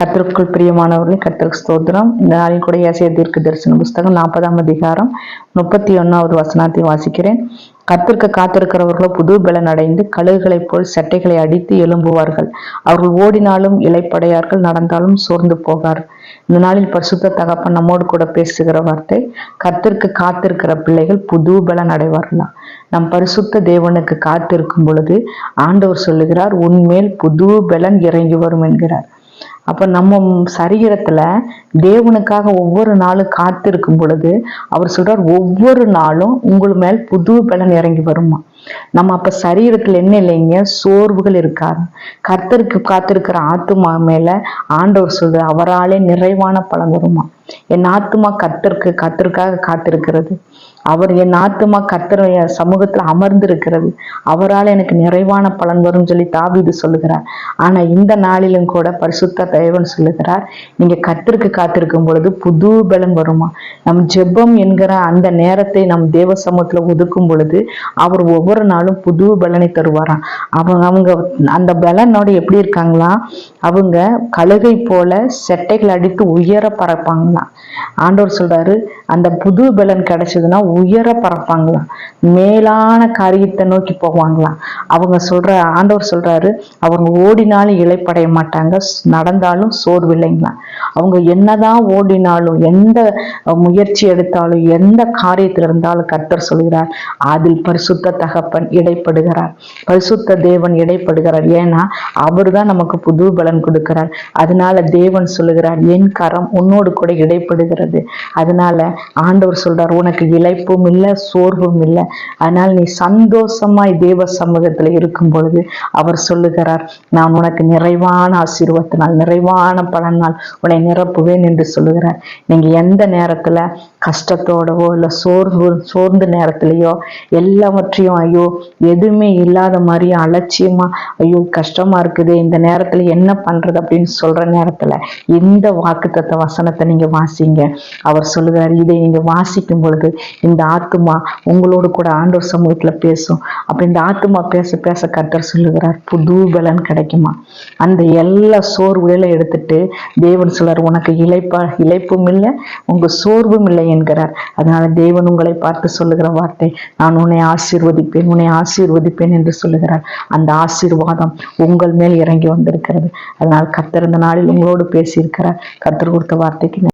கர்த்தருக்குள் பிரியமானவர்களே, கர்த்தருக்கு ஸ்தோத்திரம். இந்த நாளில் கூட ஏசாயா தீர்க்க தரிசன புஸ்தகம் 40ஆம் அதிகாரம் 31வது வசனத்தை வாசிக்கிறேன். கர்த்தருக்கு காத்திருக்கிறவர்களோ புது பலன் அடைந்து கழுகுகளைப் போல் சட்டைகளை அடித்து எழும்புவார்கள். அவர்கள் ஓடினாலும் இளைப்படையார்கள், நடந்தாலும் சோர்ந்து போகார். இந்த நாளில் பரிசுத்த தகப்பன் நம்மோடு கூட பேசுகிற வார்த்தை, கர்த்தருக்கு காத்திருக்கிற பிள்ளைகள் புது பலன் அடைவார்களாம். நம் பரிசுத்த தேவனுக்கு காத்திருக்கும் பொழுது ஆண்டவர் சொல்லுகிறார், உன்மேல் புது பலன் இறங்கி வரும் என்கிறார். அப்ப நம்ம சரீரத்துல தேவனுக்காக ஒவ்வொரு நாளும் காத்திருக்கும் பொழுது அவர் சொல்றார், ஒவ்வொரு நாளும் உங்கள் மேல் புது பலன் இறங்கி வருமா. நம்ம அப்ப சரீரத்துல என்ன இல்லைங்க, சோர்வுகள் இருக்காது. கர்த்தருக்கு காத்திருக்கிற ஆத்துமா மேல ஆண்டவர் சொல்ற அவராலே நிறைவான பலன் வருமா. என் ஆத்துமா கர்த்தருக்காக காத்திருக்கிறது. அவர் என் ஆத்துமா கர்த்தர் சமூகத்துல அமர்ந்து இருக்கிறது. அவரால் எனக்கு நிறைவான பலன் வரும் சொல்லி தாவீது சொல்லுகிறார். ஆனா இந்த நாளிலும் கூட பரிசுத்த தேவன் சொல்லுகிறார், நீங்க கர்த்தருக்கு காத்திருக்கும் பொழுது புது பலன் வருமா. நம் ஜெபம் என்கிற அந்த நேரத்தை நம் தேவ சமூகத்துல ஒதுக்கும் பொழுது அவர் ஒவ்வொரு நாளும் புது பலனை தருவாராம். அவங்க அந்த பலனோட எப்படி இருக்காங்களா, அவங்க கழுகை போல செட்டைகள் அடித்து உயர பறப்பாங்களாம். ஆண்டவர் சொல்றாரு, அந்த புது பலன் கிடைச்சதுன்னா உயர பறப்பாங்களாம், மேலான காரியத்தை நோக்கி போவாங்களாம். ஆண்டவர் சொல்றாரு, அவங்க ஓடினாலும் இளைப்படைய மாட்டாங்க, நடந்தாலும் சோர்வில்லைங்களாம். அவங்க என்னதான் ஓடினாலும், எந்த முயற்சி எடுத்தாலும், எந்த காரியத்தில் இருந்தாலும் கர்த்தர் சொல்கிறார், அதில் பரிசுத்த தகப்பன் இடைப்படுகிறார், பரிசுத்த தேவன் இடைப்படுகிறார். ஏன்னா அவர் தான் நமக்கு புது பலன் கொடுக்கிறார். அதனால தேவன் சொல்லுகிறார், என் கரம் உன்னோடு கூட இடைப்படுகிறது. அதனால ஆண்டவர் சொல்றார், உனக்கு இளைப்பும் இல்லை, சோர்வும் இல்லை. அதனால நீ சந்தோஷமாய் தேவ சமூகத்துல இருக்கும் பொழுது அவர் சொல்லுகிறார், நான் உனக்கு நிறைவான ஆசீர்வாதத்தினால், நிறைவான பலனால் உன்னை நிரப்புவேன் என்று சொல்லுகிறார். நீங்க எந்த நேரத்துல கஷ்டத்தோடவோ இல்லை சோர்ந்த நேரத்திலேயோ எல்லாவற்றையும் ஐயோ எதுவுமே இல்லாத மாதிரி அலட்சியமா ஐயோ கஷ்டமா இருக்குது, இந்த நேரத்துல என்ன பண்றது அப்படின்னு சொல்ற நேரத்துல இந்த வாக்குத்தத்த வசனத்தை நீங்க வாசிங்க. அவர் சொல்லுகிறார், இதை நீங்க வாசிக்கும் பொழுது இந்த ஆத்துமா உங்களோடு கூட ஆண்டவர் சமூகத்துல பேசும். அப்ப இந்த ஆத்துமா பேச பேச கர்த்தர் சொல்லுகிறார், புது பலன் கிடைக்குமா. அந்த எல்லா சோர்வுகளை எடுத்துட்டு தேவன் சொல்றார், உனக்கு இளைப்பும் இல்லை, உங்க சோர்வும் இல்லை என்கிறார். அதனால தேவன் உங்களை பார்த்து சொல்லுகிற வார்த்தை, நான் உன்னை ஆசீர்வதிப்பேன் என்று சொல்லுகிறார். அந்த ஆசீர்வாதம் உங்கள் மேல் இறங்கி வந்திருக்கிறது. அதனால் கர்த்தர் இந்த நாளில் உங்களோடு பேசியிருக்கிறார். கர்த்தர் கொடுத்த வார்த்தைக்கு